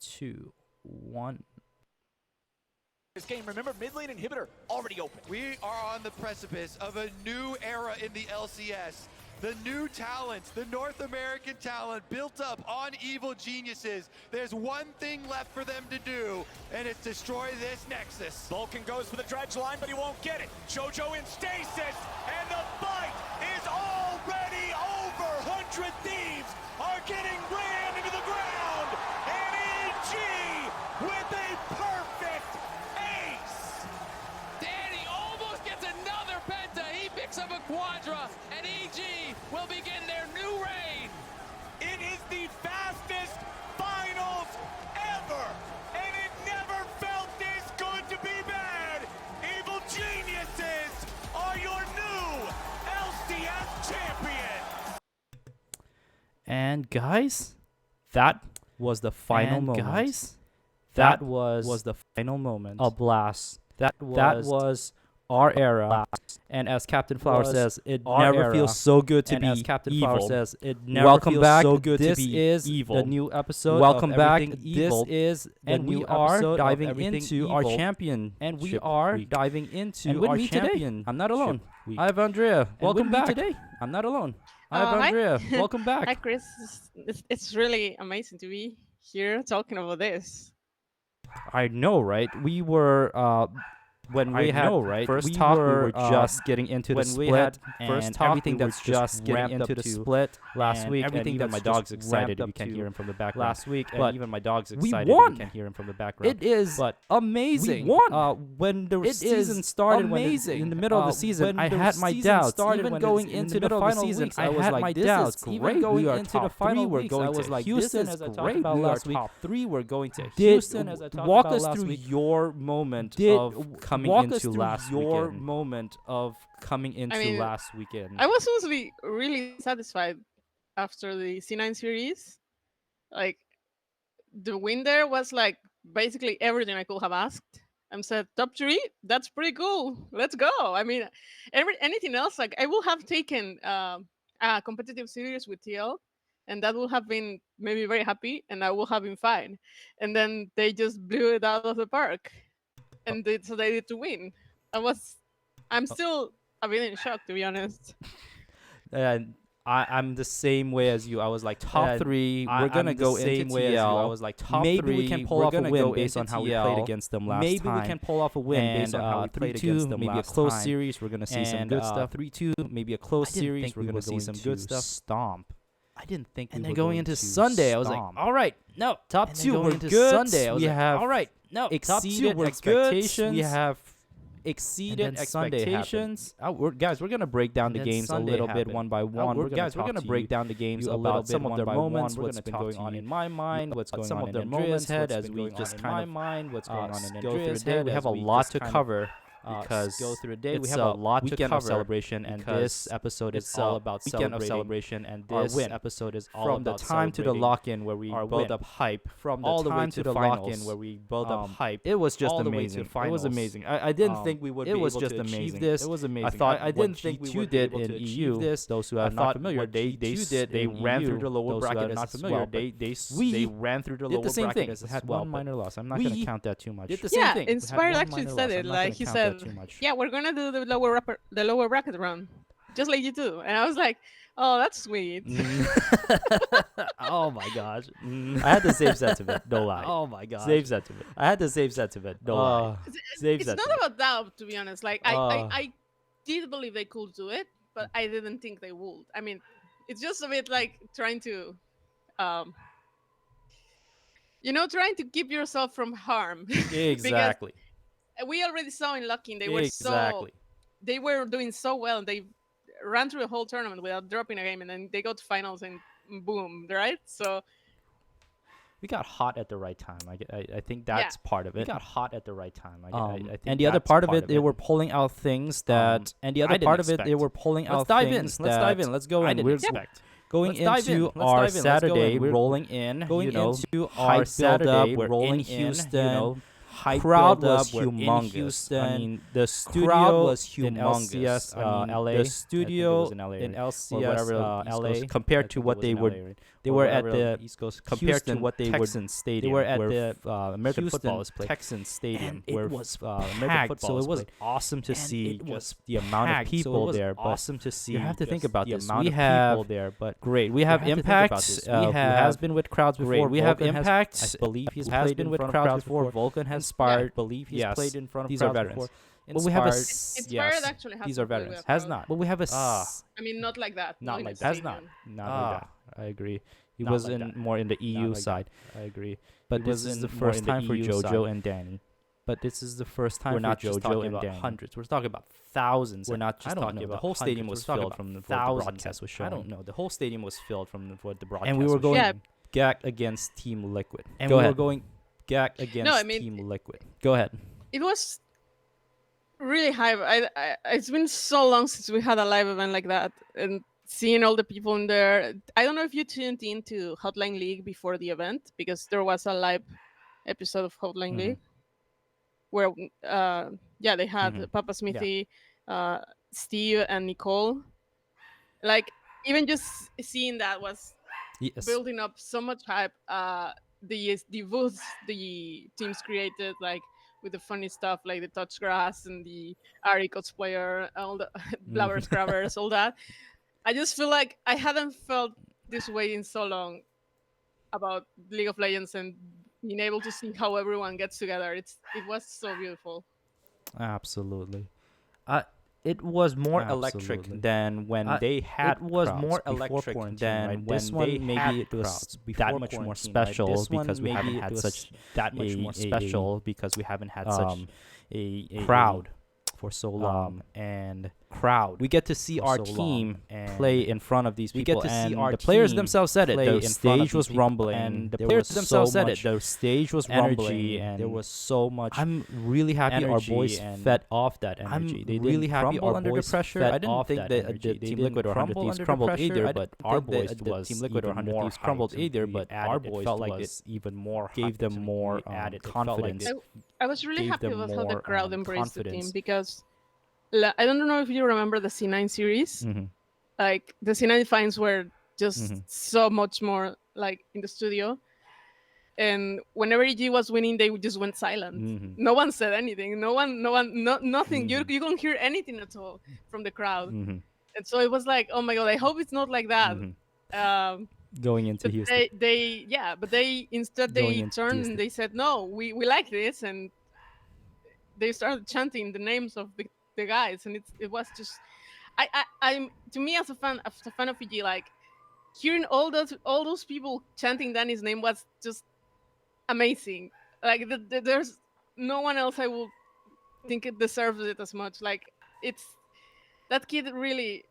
2, 1. This game, remember, mid lane inhibitor already open. We are on the precipice of a new era in the LCS. The new talents, the North American talent built up on evil geniuses. There's one thing left for them to do, and it's destroy this Nexus. Vulcan goes for the dredge line, but he won't get it. Jojo in stasis, and the fight is already over. 100 Thieves are getting rammed into the ground, and EG with a perfect ace. Danny almost gets another penta. He picks up a quadra, and EG will begin their new reign. It is the fastest finals ever, and it never felt this good to be bad. Evil Geniuses are your new LCS champions. And guys, that was the final moment. Guys, that was the final moment. A blast. That was our era. And as Captain Flower says, it never feels so good to be evil. As Captain Flower says, it never feels so good to be evil. This is the new episode. Welcome back. This is the new episode. Diving into our champion. And we are diving into our champion. I'm not alone. I have Andrea. Welcome back today. I'm not alone. I have Andrea. Welcome back. Hi, Chris. It's really amazing to be here talking about this. I know, right? We were when we had first talk, we were just getting into the split, and everything that's just getting into the split last week. Everything that my dog's excited, you can hear him from the background. Last week, and even my dog's excited, you can hear him from the background. It is amazing. We won. When the season started, in the middle of the season, I had my doubts. Even going into the final season, I had my doubts. Even going into the final weeks, I was like, Houston, as I talked about last week, top 3. We're going to Houston, as I talked about last week. Walk us through your moment of coming into last weekend. Moment of coming into last weekend. I was honestly really satisfied after the C9 series. Like, the win there was like basically everything I could have asked. I said, top 3, that's pretty cool. Let's go. I mean, anything else, like I will have taken a competitive series with TL, and that would have been maybe very happy, and I would have been fine. And then they just blew it out of the park. And so they did to win. I'm still a bit in shock, to be honest. And I'm the same way as you. I was like top 3. We're gonna go into TL. I was like top 3. Maybe we can pull off a win based on how we played against them last time. Maybe we can pull off a win based on how we played against them last time. Maybe a close series. We're gonna see some good stuff. 3-2. Maybe a close series. We're gonna see some good stuff. Stomp. I didn't think. And then going into Sunday, I was like, all right, no, top 2. We're good. Sunday, I was like, all right, no, exceeded expectations. We have exceeded expectations. Guys, we're gonna break down the games a little bit one by one. We're gonna break down the games about some of their moments, what's been going on in my mind, what's going on in Andrea's head, as we just kind of what's going on in Andrea's head. We have a lot to cover. Because go through a day, we have a lot to cover. Of celebration, and this episode is all about weekend of celebration, and this episode is all from the time to the lock-in where we build up hype, from all the way to the lock-in where we build up hype. It was just amazing. It was amazing. I didn't think we would be able to achieve this. It was amazing. I thought I didn't think we would do in EU. Those who are not familiar, they ran through the lower bracket. Not familiar, they ran through the lower bracket as well. Had one minor loss. I'm not going to count that too much. Did the same thing. Inspired actually said it. Like he said. Yeah, we're gonna do the lower bracket run, just like you do. And I was like, oh, that's sweet. Oh my gosh, I had the same sentiment. No lie. Oh my gosh, same sentiment. I had the same sentiment. No lie. It's not about that, to be honest. Like I did believe they could do it, but I didn't think they would. I mean, it's just a bit like trying to, trying to keep yourself from harm. Exactly. We already saw in Locking they were doing so well, and they ran through the whole tournament without dropping a game, and then they got to finals and boom, right? So we got hot at the right time. I think that's part of it. We got hot at the right time. I think and the other part of it, they were pulling out things that. And the other part of it, they were pulling out things. Let's dive in. Let's go in. We're going into our Saturday, rolling in. Going into our Saturday, we're rolling in Houston. Crowd was humongous. I mean, the studio was humongous. In LCS, LA. The studio in LCS, or whatever, LA, compared to what they were, They were at the East Coast compared Houston to what they Texans were. Stadium. They were at where, the American Houston football is played. Texans Stadium, And where it was American packed, football so is it was played. awesome to And see it was just the amount of packed, so people it was there. awesome to see. You have to think just about the this. amount We of have people there, but great. We have you have to think about Impact, this. who We have has been with crowds before. We have Vulcan Impact. I believe he's has played been in with front of crowds crowds before. before. Vulcan has Inspired. I believe he's Yes. played in front of These crowds are veterans. before. But we have a Inspired yes. actually has These to are play veterans. with a Has crowd. not. But we have a I mean, not like that. Not in like the that. Has not. stadium. not like that. I agree. He Not was like in that. more in the Not EU like that. side. I agree. But It this was is the more first in the time for EU JoJo side. and Danny. But this is the first time We're for not just JoJo talking and about Danny. hundreds. We're talking about thousands. We're And not just I don't talking know. about The whole stadium hundreds. was We're talking filled about from what the thousands. broadcast was showing. I don't know. The whole stadium was filled from what the broadcast. And we were was going showing. Yeah. Gak against Team Liquid. And Go we ahead. were going Gak against I mean, Team Liquid. Go ahead. It was really hype. It's been so long since we had a live event like that, and seeing all the people in there. I don't know if you tuned into Hotline League before the event, because there was a live episode of Hotline League where they had Papa Smithy, Steve, and Nicole. Like, even just seeing that was Yes. building up so much hype. The booths the teams created, like with the funny stuff like the touch grass and the Ari cosplayer, all the blabber scrubbers, all that. I just feel like I hadn't felt this way in so long about League of Legends, and being able to see how everyone gets together. It was so beautiful. Absolutely. It was more Absolutely. electric than when they had. It was crowds more before electric quarantine, than right? when This one they maybe had it was crowds that before much more quarantine, right? special This one because we maybe haven't it had was such that much more special because we haven't had um, a crowd for so long. and Crowd. we get to see for our so long, team and play in front of these we people. get to see and our the players team themselves said it. play The in front of stage was these people, rumbling, and the there players was themselves so said it. much The stage was energy, rumbling, and there was so much. I'm really happy our energy, boys and fed off that energy. I'm They really didn't happy crumble our under the boys pressure. fed I didn't off think that that energy. Team They Liquid or 100 crumble Thieves under the crumbled pressure. either, I but didn't our think boys that was Team Liquid or even 100 more Thieves crumbled hyped, either, we but added- our it boys felt like was it even more gave hyped them and more we added. It felt like confidence. it I was really gave happy them about how the more, crowd embraced the team, confidence. because I don't know if you remember the C9 series. Mhm. Like, the C9 fans were just Mhm. so much more like in the studio, and whenever EG was winning, they just went silent. Mhm. No one said anything. Nothing. You Mhm. couldn't hear anything at all from the crowd. Mhm. And so it was like, oh my god, I hope it's not like that. Mhm. Um, Going into but Houston. they instead Going they into turned Houston. and they said, no, we like this, and they started chanting the names of the guys, and it was just, I'm, to me, as a fan of EG, like, hearing all those people chanting Danny's name was just amazing. Like, there's no one else I will think it deserves it as much. Like, it's that kid really,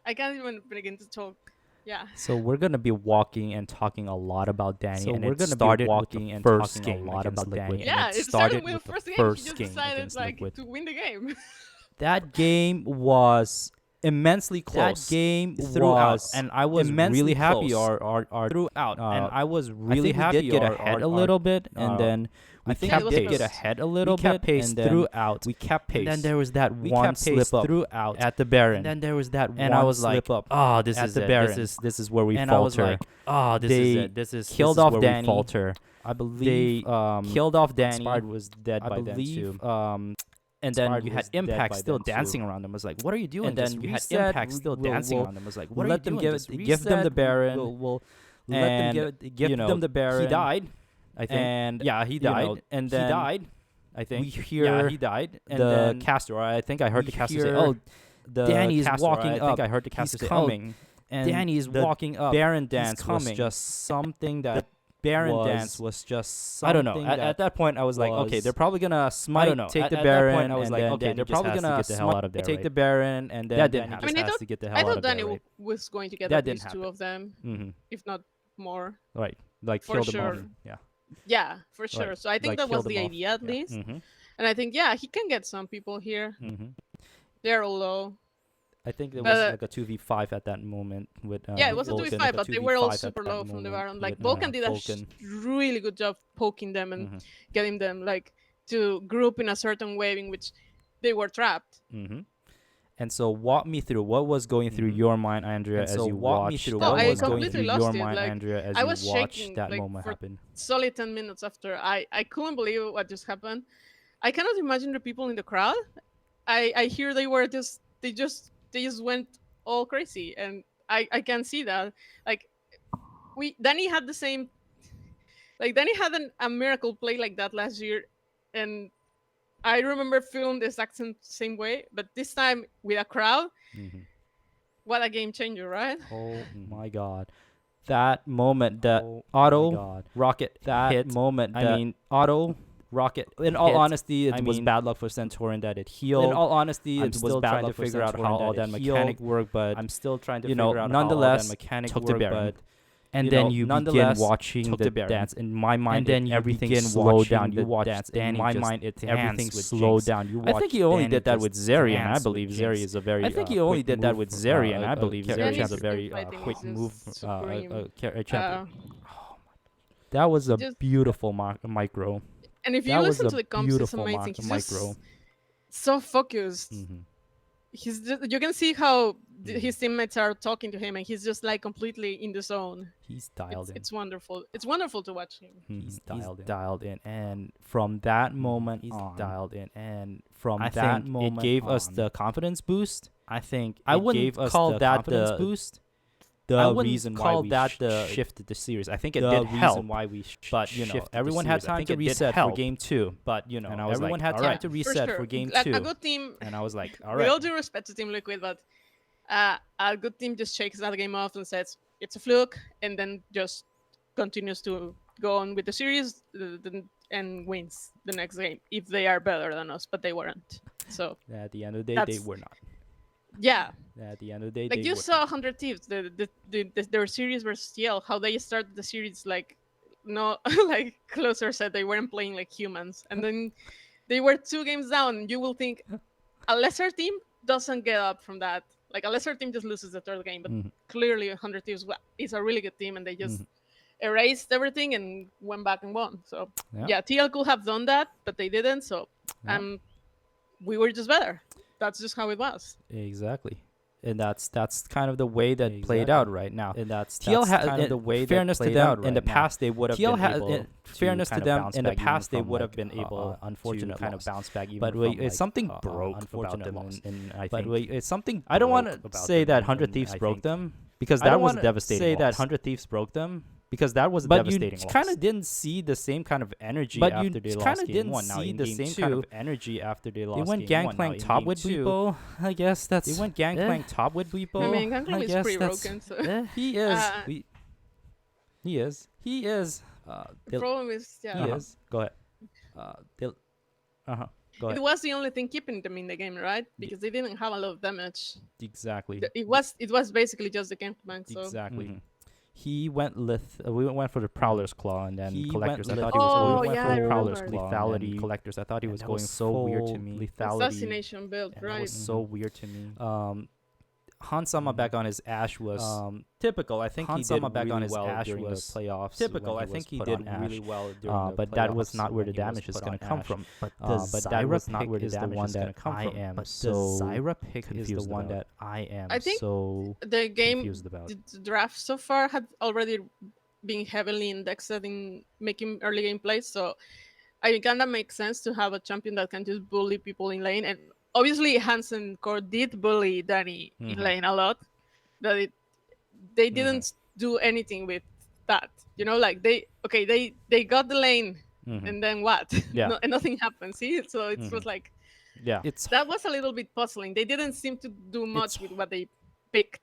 I can't even begin to talk. Yeah. So we're gonna be walking and talking a lot about Danny, So and we're it gonna be started walking with the and first talking a game lot against about Liquid. Danny, Yeah, and it started with with the first game. first He just game decided, against like, Liquid. to win the game. That game was immensely close. That game throughout, was and I was immensely really happy. close. Our throughout, and I was I really think we happy. did get our- ahead our- a little bit, and and then I we think kept we pace. did get ahead a little we kept bit, pace and then throughout. we kept pace. And then there was that we one kept pace slip up throughout at the Baron. and then there was that and one I was like, slip up. oh, this at is the it. Baron. This is where we And I was falter. like, oh, this they is it. This is killed this is off where Danny. we falter. I believe They killed off Danny. Inspired was dead I by then believe, too. and then Inspired you was had dead Impact by still then, too. dancing around them. I was like, what are you doing? And then Just you had reset. Impact still We'll- dancing we'll around them. I was like, what let are you them doing? give Just give them the reset. Baron. We'll and, let them give you know, them the Baron. He died, I think. And yeah, he you died. know, and he then died. I think We hear yeah, he died. And the then caster. I think I heard we the caster say, hear "Oh, the Danny is caster, walking I up. think I heard the caster He's say, coming." and Danny is the walking up. Baron He's dance was coming. just something that Baron was, dance was just I don't know. something At that point, I was like, okay, was- they're probably gonna smite, I don't know. take the At Baron. that point, I was and like, then okay, Danny they're just probably has to gonna get the hell out of there, take right? the Baron, and then That didn't Danny happen. just I mean, I has thought- to get the I hell out thought of there, Danny right? was going to get That at didn't least two happen. of them, Mm-hmm. if not more. Right, like For kill them sure. off. Yeah. Yeah, for sure. Right. So I think Like, that kill was the them off. idea, at Yeah. least. Mm-hmm. And I think, yeah, he can get some people here. Mm-hmm. They're all low. I think it But, was like a 2v5 at that moment with Yeah, it was a Vulcan. 2v5, but they were all 2v5 at super that low from the moment Baron. Like, with, Vulcan did a Vulcan. really good job poking them and Mhm. getting them, like, to group in a certain way in which they were trapped. Mm-hmm. And so walk me through what was going through your mind, Andrea, as you watched. What was going through your mind, Andrea, as I you was watched shaking, that like, moment for happen. solid 10 minutes after. I couldn't believe what just happened. I cannot imagine the people in the crowd. I hear they just went all crazy, and I can see that. Like, Danny had the same, like, Danny had a miracle play like that last year, and I remember feeling the exact same way, but this time with a crowd. What a game changer, right? Oh my God. That moment, that auto rocket hit. Auto rocket. In all honesty, it was bad luck for Centurion that it healed. In all honesty, it was bad luck to figure out how all that mechanic worked, but I'm still trying to figure out nonetheless, how all that mechanic worked. And then you begin watching the dance. In my mind, and then everything slowed down. You watch Danny. In my mind, everything slowed down. You watch. I think he only did that with Zeri, and I believe Zeri is a very. I think he only did that with Zeri, and I believe Zeri is a very quick move champion. That was a beautiful micro. And if you listen to the comps, it's amazing. He's just so focused. You can see how his teammates are talking to him, and he's just like completely in the zone. He's dialed in. It's wonderful. It's wonderful to watch him. He's dialed in, and from that moment, he's dialed in, and from that moment, it gave us the confidence boost. I think I wouldn't call that the boost. The reason why we shifted the series. I think it did help. Why we but everyone had time to reset for game 2. But and I was everyone had time to reset for game 2. A good team. And I was like, all right. With all due respect to Team Liquid, but a good team just shakes that game off and says it's a fluke, and then just continues to go on with the series and wins the next game if they are better than us. But they weren't. So at the end of the day, they were not. Yeah. At the end of the day, like you saw 100 Thieves, their series versus TL, how they started the series like like Closer said, they weren't playing like humans, and then they were 2 games down. You will think a lesser team doesn't get up from that. Like a lesser team just loses the 3rd game, but clearly 100 Thieves is a really good team, and they just erased everything and went back and won. So yeah, TL could have done that, but they didn't. So we were just better. That's just how it was. Exactly. And that's kind of the way that played out right now. And that's kind of the way that fairness to them in the past they would have been able fairness to them in the past they would have been able unfortunately kind of bounce back even. But it's something broke about them, and I think it's something I don't want to say that 100 Thieves broke them, because that was devastating. Say that 100 Thieves broke them, because that was a devastating loss. But you kind of didn't see the same kind of energy after they lost game 1. Now in game 2, kind of energy after they lost game 1. They went Gangplank top with people. I guess that's... They went Gangplank top with people. I mean, Gangplank is pretty broken, so... He is. He is. The problem is, He is. Go ahead. Go ahead. It was the only thing keeping them in the game, right? Because they didn't have a lot of damage. Exactly. It was basically just the Gangplank, so... Exactly. He went we went for the Prowler's Claw and then Collectors. I thought he was going for the Prowler's Claw. Lethality. Collectors. I thought he was going so weird to me. Lethality. Assassination build, right? It was so weird to me. Hansama back on his Ash was typical. I think Hansama he did back really on his well Ash during the playoffs. Typical. I think he did really well during the playoffs. But that was not where the damage is going to come from. But that was not where the damage is going to come from. I am so Zyra pick is the one that I am so the game confused about. The draft so far had already been heavily indexed in making early game plays, so I kind of makes sense to have a champion that can just bully people in lane. And obviously, Hansen Core did bully Danny in lane a lot. That they didn't do anything with that. Like they got the lane, and then what? Yeah. And nothing happened. See, so it was like, that was a little bit puzzling. They didn't seem to do much with what they picked.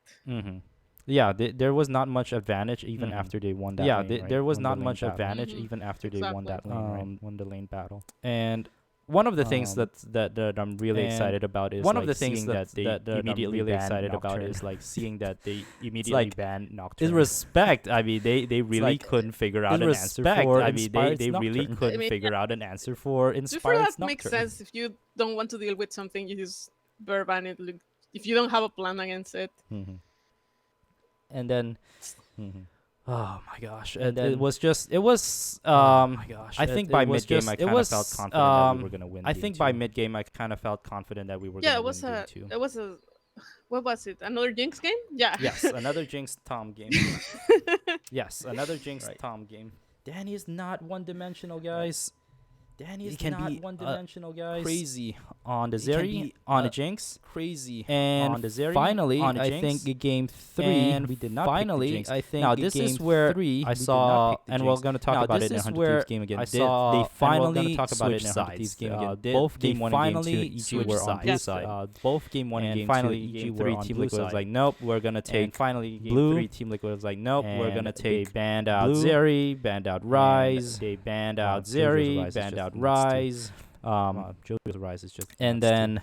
Yeah, there was not much advantage even after they won that. Yeah, lane, there was not much advantage even after they won that lane, won the lane battle. And one of the things that I'm really excited about is one of the things that they immediately really excited about is like seeing that they immediately banned Nocturne. Is respect. I mean, they really couldn't figure out an answer for. I mean, they really couldn't figure out an answer for Inspired Nocturne. That makes sense. If you don't want to deal with something, you just burn ban it. If you don't have a plan against it. And then Oh my gosh! And It then- was just. Oh my gosh! I think by mid game I kind of felt confident that we were going to win. I think by mid game I kind of felt confident that we were Yeah, going it to was win a. game two. It was a. What was it? Another Jinx game? Yeah. Yes, another Jinx Tom game. Yes, another Jinx Right. Tom game. Danny is not one-dimensional, guys. Danny He is can not be, one-dimensional, guys. Crazy On the He can Zeri, be, on the uh, Jinx, crazy and on the Zeri, finally, on the I Jinx, think game 3, and we did not pick the finally, Jinx. I think Now, this game is where 3, we I did not saw, pick the and we're Jinx. going to talk Now, about this it in is 100 where Thieves game again. I They saw- they and we're finally gonna talk about it in switched 100 Thieves sides. game again. Both game 1 and game 2, finally EG were on switched blue sides. side. Both game 1 and And game finally, 2, EG game were 3, on Team blue Liquid was side. like, nope, we're going to take And finally, game blue. 3, Team Liquid was like, nope, Nope, we're we're going gonna to take take banned out blue, Zeri, banned out Rise. They banned out out Zeri, Rise is banned just out nuts, too. Rise. JoJo's Rise is just And nuts, too. then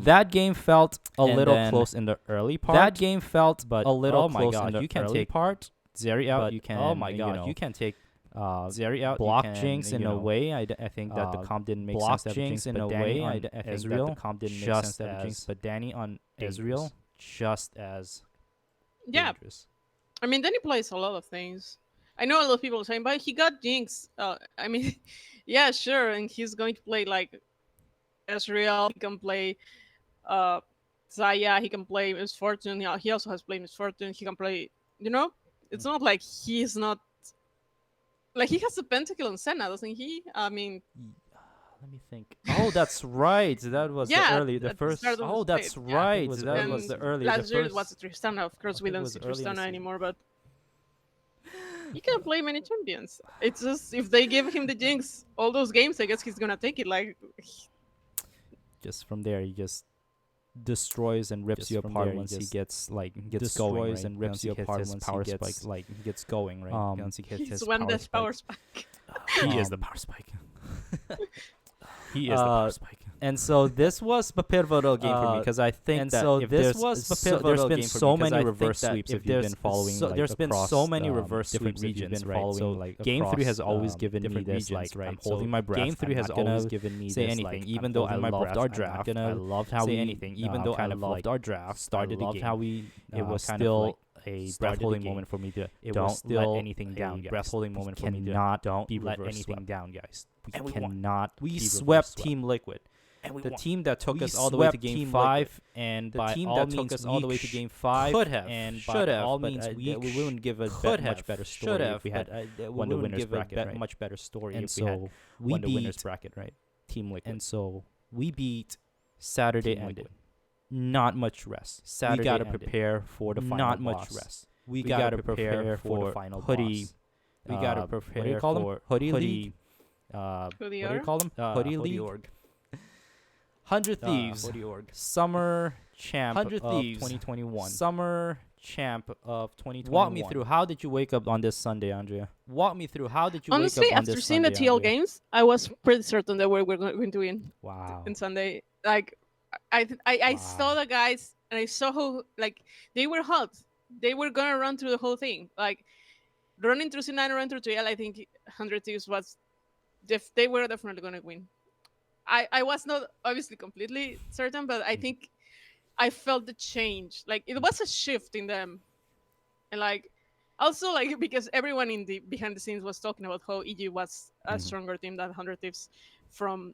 that game felt a and little then close in the early part. that game felt but a little oh my close God, in the you can early take part. Zeri out, but you can. oh my God, you you can take Zeri out, block you can, Jinx in you a know, way. I think that the comp didn't make block sense to have Jinx Jinx in but a Danny way. on I think that the Ezreal comp didn't make just sense to have as Jinx, but Danny on dangerous. Ezreal just as Yeah. dangerous. I mean, then he plays a lot of things. I know a lot of people are saying, but he got Jinx. I mean, yeah, sure, and he's going to play like Ezreal. He can play Zaya. He can play Miss Fortune. He also has played Miss Fortune. He can play. You know, it's not like he's not. Like he has a pentakill on Senna, doesn't he? I mean, Let me think. Oh, that's right. That was Yeah, the at the first. start of the Oh, that's stage, yeah. right. was That early. was the and early. last the year first, it was Tristana. Of course, we think it don't was see early in the Tristana season. anymore, but he can play many champions. It's just if they give him the Jinx all those games, I guess he's gonna take it. Like, just from there, he just destroys and rips Just you from apart there, he once he just gets going. destroys Right? and rips Once you he hits apart his once power he gets, spike. Like he gets going, right? Once he hits he's his one power that spike. power spike. He is the Um, power spike. He is the power spike. And so this was a pivotal game for me because I think and that so if this there's was a so, pivotal there's been game for me so 'cause many I think reverse that sweeps if if you've there's been following. so- like, there's been across, so many reverse different sweeps if you've regions, been right? following, So like, game 3 has across, always given me different this regions, like right? I'm So holding my breath. game 3 I'm has not gonna always given me say this, anything, like, even I'm though I holding my loved breath. our I'm not draft. gonna I loved how say we anything, even though I kind of loved loved our our draft, draft. started the loved game. how we It was kind still of like a started the breath-holding game. moment for me to It don't was still let anything down, a guys. breath-holding We moment for me to cannot don't be let reverse anything swept. down, guys. And We we won. cannot. We be swept reverse Team Liquid. And we The won. team that took We us all the way to swept game Team 5, and The by team all that means took us all the way to we game 5 could have, and should by have, all but means we we wouldn't give a could much have, better should story have, if we but had we won the wouldn't winners give a bracket, right? much better story And if we had so we won the winners beat bracket, right? Team Liquid. and so we beat Saturday Team ended. Liquid. Not much rest. Saturday we got to ended. prepare for the final Not boss. much rest. We got got to to prepare for the for final hoodie. boss. We got to What do you prepare call them? for Hoodie hoodie. League? What do you Hoodie call them? Hoodie League. org. 100 Thieves. Hoodie org. Summer champ 100 of Thieves. 2021. Summer champ of 2021. Walk me through. How did you wake up on this Sunday, Andrea? Walk me through. How did you Honestly, wake up on after this seeing the Sunday, TL Andrea? games, I was pretty certain that we were going to win Wow. in Sunday. Like, I saw Wow. the guys and I saw how like they were hot. They were gonna run through the whole thing. Like running through C9, running through TL. I think 100 Thieves was. They were definitely gonna win. I was not obviously completely certain, but I think I felt the change. Like it was a shift in them, and like also like because everyone in the behind the scenes was talking about how EG was a stronger team than 100 Thieves from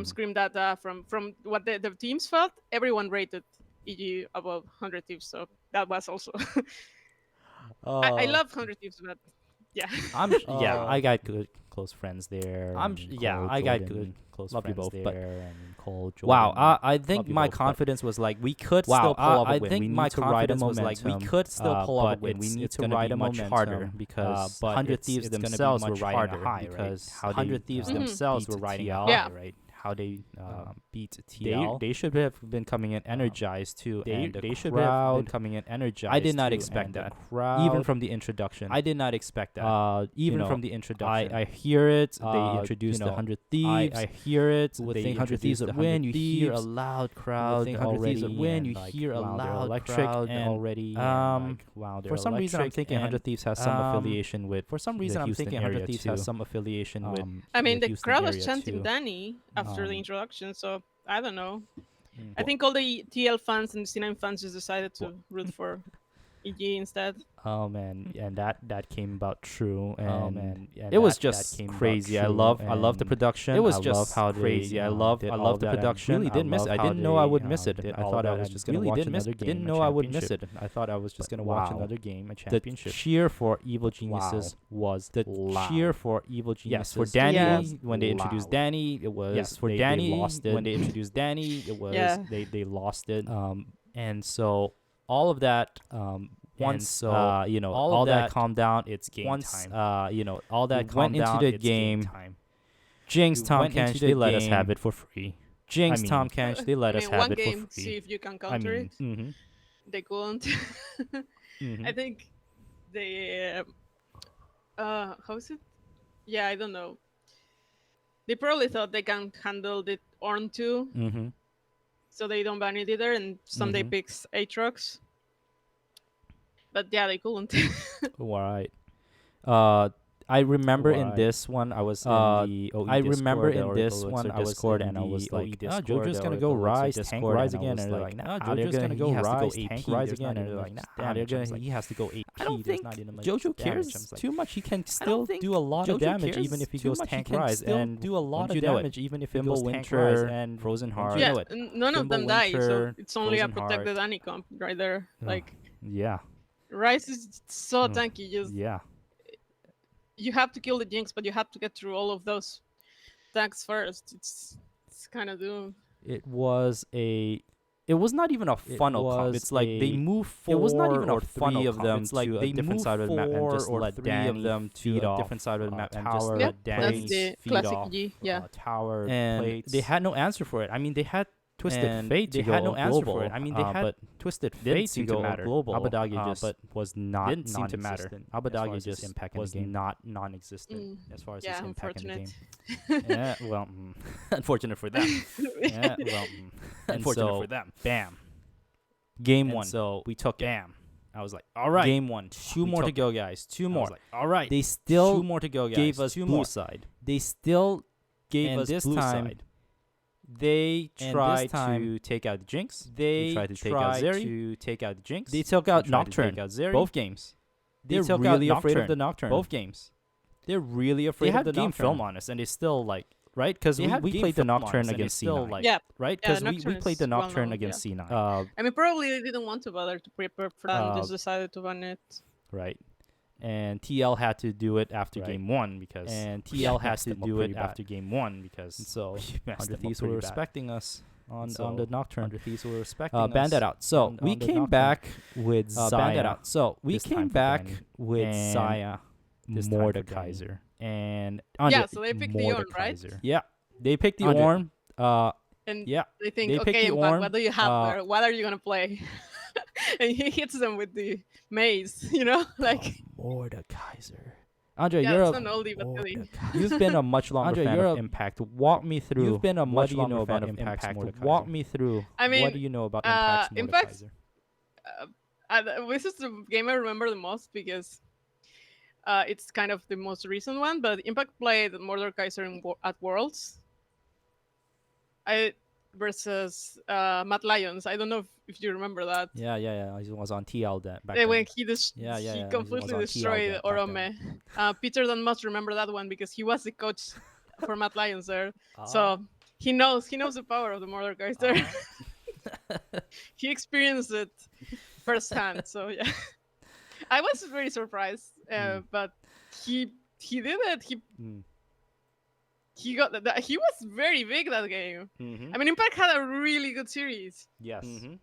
Scream Data, from what the teams felt. Everyone rated EG above 100 Thieves, so that was also. I love 100 Thieves, but yeah. Yeah, I got good close friends there. I'm and yeah, Cole, I got Jordan, good close love you friends both, there, but and Cole, Jordan. wow, I think love you my both, but- confidence was like we could Wow, still pull off a I win. think We my need to ride a confidence was like we momentum, could still pull off a but win. We need it's to gonna ride be a much momentum, harder because but 100 it's- Thieves it's gonna be themselves were much riding harder a high, because right? how they, 100 Thieves Mhm. themselves beat were riding a TL, high, Yeah. right? How they beat They- TL. they should have been coming in energized too. They and they the should have been crowd- coming in energized. I did not too, expect and that. The crowd, even from the introduction. I did not expect that. even know, from the introduction. I hear it. They Uh, introduced you the know, 100 Thieves. I hear it. Who would They think 100 introduced Thieves the would win? 100 You hear a Thieves. loud Who crowd would think 100 Thieves would already, win? and, You like, hear a wow, they're loud electric crowd and, already. wow, For some reason, I'm thinking 100 Thieves has some affiliation with. For some the reason, I'm Houston thinking 100 area Thieves too. has some affiliation with. I mean, the Houston crowd was area chanting too. Danny after the introduction, so I don't know. Mm. I think all the TL fans and C9 fans just decided to root for EG instead. Oh man, and that came about true. And Oh man, it was just crazy. I love the production. It was I just love how crazy. They, I love the production. Really did miss it. I didn't know I would miss it. I thought I was just gonna watch another game. Didn't know I would miss it. I thought I was just gonna watch another game, a championship. The cheer for Evil Geniuses was the cheer for Evil Yes, Geniuses. for Danny Yes. when they introduced Danny, it was Yes, for they Danny lost it. when they introduced Danny, it was Yeah. they lost it. and so all of that Once all that that calmed down, it's game once time. all that We calmed went into down, the it's game game. time. Jinx, We Tom went into Kench, the they let us game. have it for free. Jinx, I mean, Tom Kench, they let I us mean, have one it game, for see free. if you can I counter mean, it. Mm-hmm. They couldn't. Mm-hmm. I think they how is it? Yeah, I don't know. They probably thought they can handle the Orn 2, Mm-hmm. so they don't ban it either, and someday Mhm. picks Aatrox. But yeah, they couldn't. All right. I remember in Right. this one I was in the OE I remember Discord, the in Oracle this Elixir one I was Discord, in and I was the like, OE "Ah, Discord, JoJo's the gonna go Oracle Elixir rise, tank Discord, rise and I again," was and they're like, like, "Nah, "Nah, they're JoJo's gonna- gonna go he has to go rise, AP, tank rise there's again," not and even they're much like, "Nah, damage." they're I was gonna like, he has to go AP. I don't There's think not even much JoJo damage." cares I was like, too much. He can I don't still think do a lot of JoJo damage cares even if he too goes much. He tank can rise, still and do a lot won't of you know it? damage even if he goes Thimble tank Winter rise and Frozen Heart. yeah, You know it. none of Thimble them die, so Winter, it's only a Frozen protect the Heart. Danny comp right there. Ugh. Like, Yeah. Rise is so Ugh. tanky. Just Yeah. you have to kill the Jinx, but you have to get through all of those tanks first. It's kind of doomed. It was not even a funnel comp. It's like they move four it was not even a or funnel three of comp. them It's like to they a different move side of the map and four just or let three Danny of them to feed a off different side of the map and tower, just Yeah, let that's Danny the feed classic off G. Yeah. tower and plates. they had no answer for it. I mean, they had Twisted And Fate. they to had go no answer global, for it. I mean, they had but Twisted didn't Fate seem to to go matter. global. Abadagi but just was not didn't seem to matter. non-existent as far Abadagi as his just impact was in the game. not non-existent as far as Yeah, his impact in the unfortunate. game. Yeah, well, unfortunate for them. Yeah, well, unfortunate so, for them. Bam. Game And one. so we took it. Bam. I was like, all right. Game one. Two We more to took go, guys. Two I more. was like, all right. They still two more to go, guys. gave us two blue more. side. They still gave And us this blue time, side. They And tried this time, to take out the Jinx. They tried to take out Zeri. to take out the Jinx. They took out They tried to Nocturne. take out Zeri. Both games. They're took really out afraid of Nocturne. the Nocturne. Both games. They're really afraid They of had the game Nocturne. film on us, and they still like right because They had we game played the film on Nocturne us, and against they still, C9, like, Yeah, right? Yeah, Because we Nocturne played the is well Nocturne known, against C9. I mean, probably they didn't want to bother to prepare for that and just decided to ban it. Right. And TL had to do it after Right. game one because And we TL had messed to them up do pretty it bad. after game one because And so we messed 100 them up Thieves were pretty bad. respecting us on So, the Nocturne. 100 Thieves were respecting Ban us that out. So on- we on the came Nocturne. back with Ban Zaya. that out. So we this came time for back Danny. with And Zaya. This time for Mordekaiser. And Yeah, so they picked the Orn, right? Mordekaiser. Yeah, they picked the Andre. Orn. And Yeah, they think, they picked okay, the Impact, Orn, what do you have uh, there? What are you gonna play? And he hits them with the maze, you know, like Mordekaiser. Andre, yeah, you're it's a an oldie but goodie. You've been a much longer Andre, fan you're of a- Impact. Walk me through. You've been a what much do you know longer fan about of Impact's Impact's Mordekaiser. Mordekaiser. Walk me through. I mean, what do you know about Impact's Impact's- Mordekaiser? This is the game I remember the most because it's kind of the most recent one. But Impact played Mordekaiser at Worlds. Versus Matt Lyons. I don't know if you remember that. Yeah. He was on TL back When then. he Yeah, he yeah, he completely was on TL destroyed back Orome. Peter Dunn must remember that one because he was the coach for Matt Lyons there. Ah. So he knows the power of the Mordekaiser. He experienced it firsthand. So yeah, I was very surprised, but he did it. He got that. He was very big that game. Mm-hmm. I mean, Impact had a really good series. Yes. Mhm.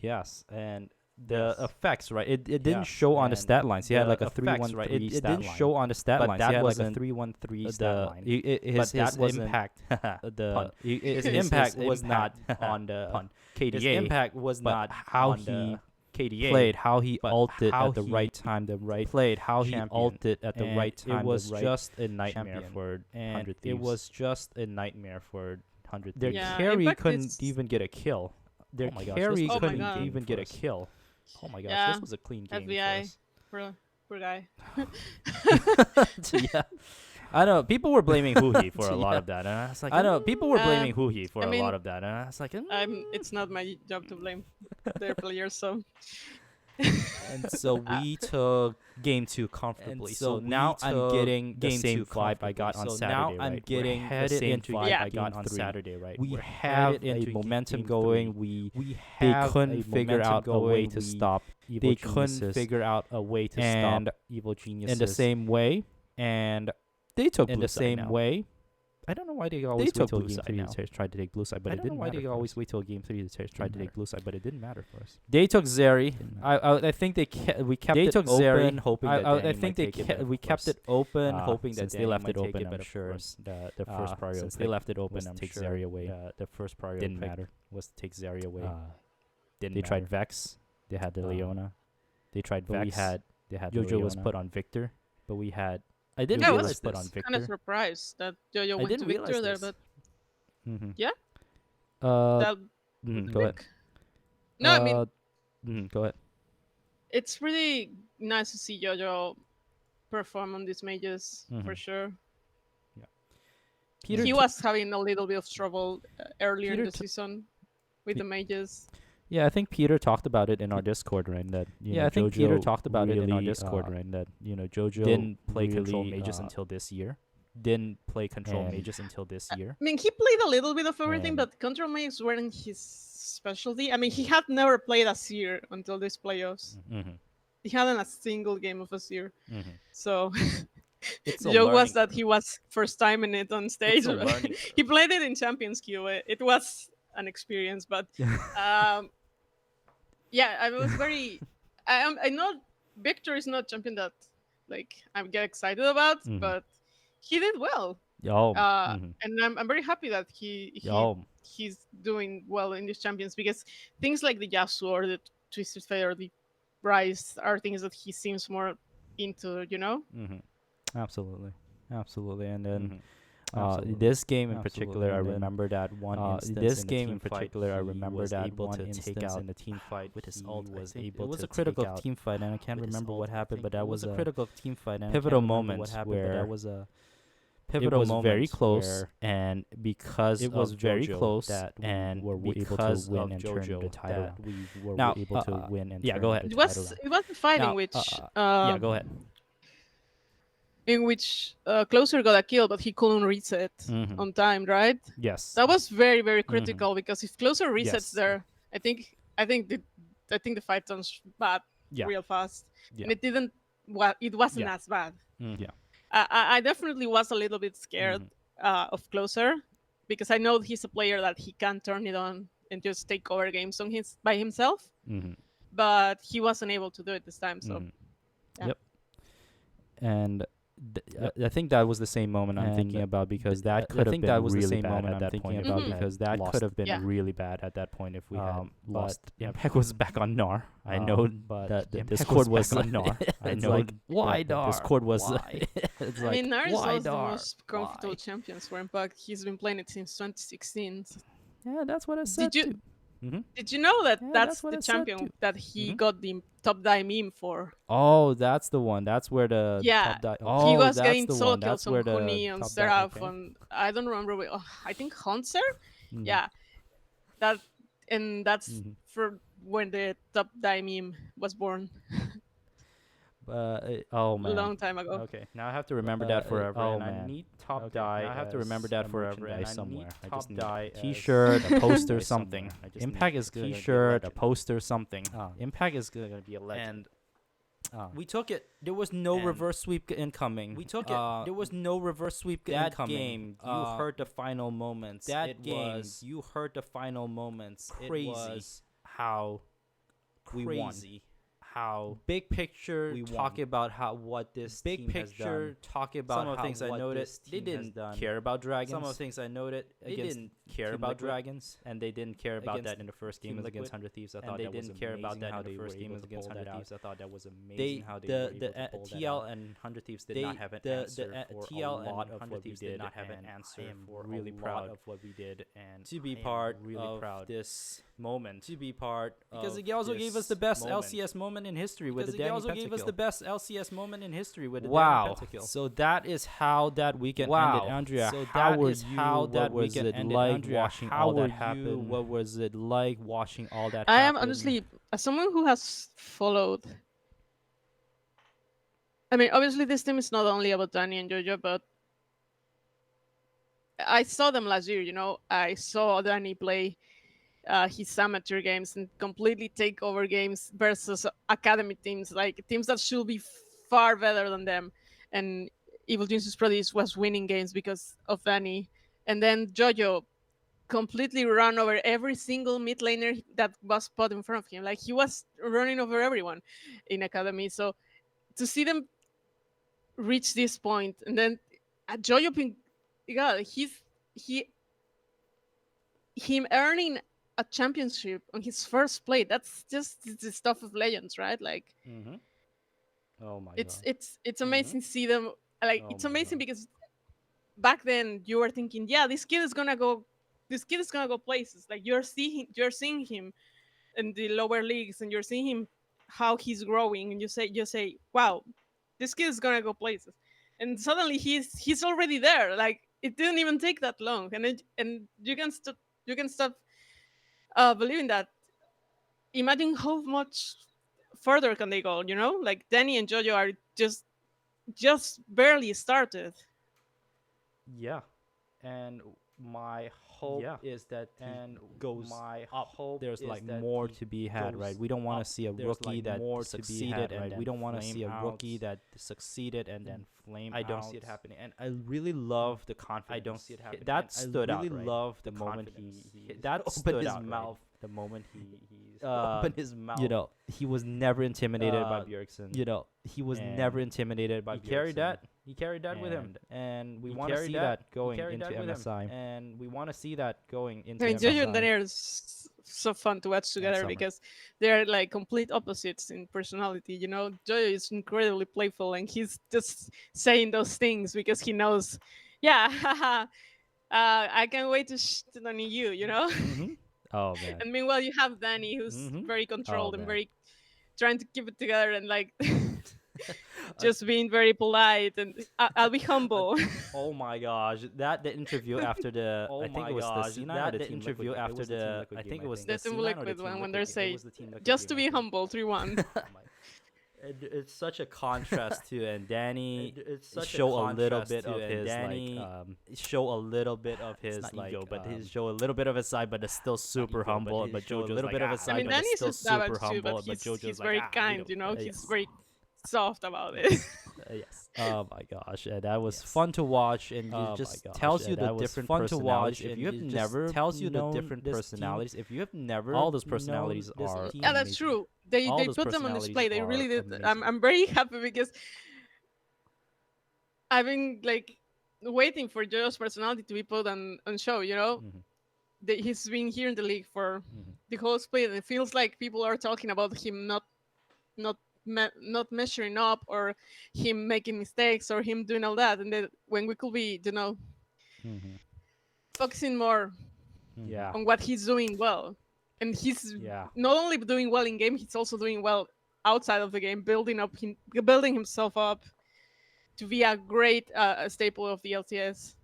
Yes, and the effects, right? It didn't Yeah, show on the and stat lines. He had the like a effects, 3-1-3 right? stat It didn't line. show on the stat But lines. that He had like a wasn't 3-1-3 stat the line. his that wasn't- impact. The Pun. His his impact was impact not on the pun. KDA. His impact was but not how on he the KDA. played, how he but ulted how at the he right time, the right played, how he champion. ulted at the And right time. It was the right just a nightmare champion. for and 100 it Thieves. was just a nightmare for 100 Their Thieves. Yeah, carry Impact couldn't is- even get a kill. Their Oh my gosh, carry this was a couldn't clean game even for get a us. kill. Oh my gosh, Yeah, this was a clean game FBI. for us. Poor guy. Yeah. I know people were blaming Huhi for a lot Yeah. of that, and I was like, I know people were Uh, blaming Huhi for I a mean, lot of that, and I was like, It's not my job to blame their players. So And so we took game 2 comfortably. So now I'm getting the same vibe I got on Saturday. Now I'm getting the same vibe I got on Saturday. Right? We have a momentum going. They couldn't figure out a way to stop Evil Geniuses. They couldn't figure out a way to stop Evil Geniuses. In the same way, and they took in the same way. I don't know why they always wait till game 3 to try to take blue side, but it didn't matter. I don't know why they always wait till game 3 to try to take blue side, but it didn't matter for us. They took Zeri. I think we kept it open, hoping that I think we kept it open, hoping that they left it open. I'm sure the first priority since they left it open, I'm take Zeri away. The first priority didn't matter was to take Zeri away. They tried Vex. They had the Leona. They tried Vex. They had Jojo was put on Victor, but we had. I didn't realize put on Victor. Kind of surprised that Jojo went to Victor there, but yeah. Go ahead. No, I mean, go ahead. It's really nice to see Jojo perform on these mages for sure. Yeah, he was having a little bit of trouble earlier in the season with the mages. Yeah, I think Peter talked about it in our Discord, right? That I think Peter talked about it in our Discord, right? That Jojo didn't play control mages until this year. Didn't play control mages until this year. I mean, he played a little bit of everything, but control mages weren't his specialty. I mean, he had never played a Seer until these playoffs. He hadn't a single game of a Seer. So the joke was that he was first time in it on stage. He played it in Champions Queue. It was an experience, but yeah, I was very. I know Victor is not champion that I get excited about, but he did well. And I'm very happy that he's doing well in these champions, because things like the Yasuo or the Twisted Fate or the Rise are things that he seems more into. Absolutely, and then. This game in particular, I remember that one instance. This game in particular, I remember that one instance in the team fight with his ult was able to. It was a critical team fight, and I can't remember what happened, but that was a critical team fight, and pivotal moment where that was a pivotal moment. It was very close, and because it was very close, and we were able to win and turn the title. We were able to win and turn go ahead. It was a fight in which go ahead. In which Closer got a kill, but he couldn't reset on time, right? Yes. That was very, very critical, because if Closer resets there, I think the fight turns bad real fast. And it didn't. Well, it wasn't as bad. I definitely was a little bit scared of Closer, because I know he's a player that he can turn it on and just take over games by himself. But he wasn't able to do it this time. So. Yep. And. I think that was the same moment I'm thinking about, because that could have been really bad at that point. Because that could have been really bad at that point if we had lost. Impact was back on Gnar. I know that the Discord was on Gnar. I know why Gnar. Discord was. It's like, I mean, Gnar is one of the most comfortable champions for Impact. He's been playing it since 2016. Yeah, that's what I said. Did you know that that's the champion that he got the top die meme for? Oh, that's the one. That's where the top die. Oh, he was getting solo kills on Kuni and Seraph and I don't remember. I think Hunter. Yeah, that's for when the top die meme was born. Oh man, a long time ago. Okay, now I have to remember that forever. Oh man, I need top die. Now I have to remember that forever. And somewhere. I just need a T-shirt, a poster, something. Impact is good. T-shirt, a poster, something. Impact is gonna be a legend. We took it. There was no reverse sweep incoming. We took it. There was no reverse sweep incoming. That game, you heard the final moments. You heard the final moments. Crazy. It was how we won. How big picture talk about what this big picture talk about some of the things I noticed they didn't care about dragons. Some of the things I noted they didn't care about dragons, and they didn't care about that in the first game against 100 Thieves. I thought that was amazing. They didn't care about that in the first game against 100 Thieves. I thought that was amazing how they were able to pull that out. TL and 100 Thieves did not have an answer for a lot of what we did. Not have an answer. I am really proud of what we did, and to be part of this moment. To be part because it also gave us the best LCS moment moment in history with the He Danny also gave us pentakill. the best LCS moment in history with the Wow. Danny pentakill. So that is how that weekend Wow. ended, Andrea. So how that were is you? how What that was weekend it ended, like Andrea. watching How all that were happen? you? What was it like watching all that I happen? am honestly, as someone who has followed, I mean, obviously this team is not only about Danny and Jojo, but I saw them last year. I saw Danny play his amateur games and completely take over games versus academy teams, like teams that should be far better than them. And Evil Genius Prodigy was winning games because of Danny. And then Jojo completely run over every single mid laner that was put in front of him. Like he was running over everyone in academy. So to see them reach this point, and then Jojo being, God, he him earning a championship on his first play. That's just the stuff of legends, right? Like Mm-hmm. Oh my it's god. it's amazing to see them. Like Oh it's my amazing god. because back then you were thinking, yeah, this kid is gonna go places. Like you're seeing him in the lower leagues, and you're seeing him how he's growing, and you say, wow, this kid is gonna go places. And suddenly he's already there. Like it didn't even take that long, and you can stop believing that. Imagine how much further can they go. Like Danny and Jojo are just barely started. Yeah. And my hope is that and goes up. There's like more to be had, right? We don't want to see a rookie that succeeded, and we don't want to see a rookie that succeeded and then flame out. I don't see it happening, and I really love the confidence. I don't see it happening. That stood out. I really love the moment he that opened his mouth. The moment he opened his mouth. He was never intimidated by Bjergsen. He was never intimidated by Bjergsen. He carried that with him, and we want to see that going into MSI. And we want to see that going into I mean, MSI. Jojo and Danny are so fun to watch together summer. because they're like complete opposites in personality. Jojo is incredibly playful, and he's just saying those things because he knows, yeah, I can't wait to shit on you. Mm-hmm. Oh man. And meanwhile, you have Danny, who's very controlled and very trying to keep it together, and like just being very polite, and I'll be humble. Oh my gosh, the interview after the I think it was the C9 or the interview after the I think it was the the Team C9 or the Liquid Team one when Liquid they game. It say was the Team Liquid just game, to I be think. humble, 3-1. It's such a contrast to and Danny It's such a show a little contrast bit to of and his Danny, show a little bit of his not like ego, but his show a little bit of his side, but it's still super ego, but humble. his But show a Jojo's little like, bit of his I side, mean, but it's Danny's still a savage super too, humble. but Jojo's he's like, very we kind. don't- He's yes. very soft about it. Yes. Oh my gosh, that was fun to watch, and it just tells you the different fun to watch, personalities. If and you have it just never tells you the known different this personalities. team, if you have never All those personalities known this are team, Yeah, that's amazing. true. They All they those put them on personalities display. They really are did. amazing. I'm very happy because I've been like waiting for Jojo's personality to be put on show. Mhm. He's been here in the league for Mhm. the whole split, and it feels like people are talking about him not measuring up, or him making mistakes, or him doing all that, and then when we could be Mhm. focusing more Yeah. on what he's doing well. And he's Yeah. not only doing well in game, he's also doing well outside of the game, building himself up to be a great staple of the LTS.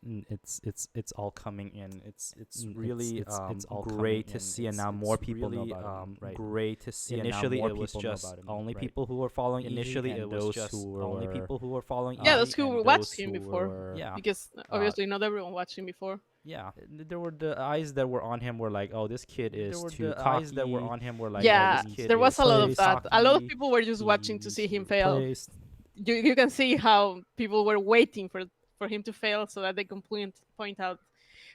It's all coming in. It's really, it's all great coming to in. see, and It's- now it's more people know really, about him, right? Great to see. and now Initially, more it was people know just about him, only right? people who were following Initially, Easy, it and was those just who only were people who were following. Yeah, Easy those who and watched those him who before. were- Yeah. Because obviously not everyone watched him before. Yeah, there were the eyes that were on him were like, oh, this kid is There were too the cocky. eyes that were on him were like, Yeah, oh, this kid there was is a lot of plays that. A lot of hockey, people were just watching to see he's him fail. plays- You can see how people were waiting for him to fail so that they can point out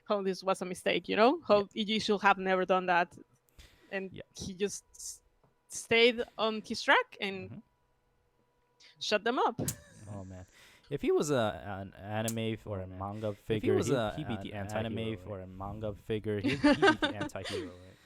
how this was a mistake. How EG should have never done that, and Yeah. he just stayed on his track and Mhm. shut them up. Oh man, if he was an anime or a manga figure, was he'd be the anime anime or a manga figure. He'd be the anti-hero, right?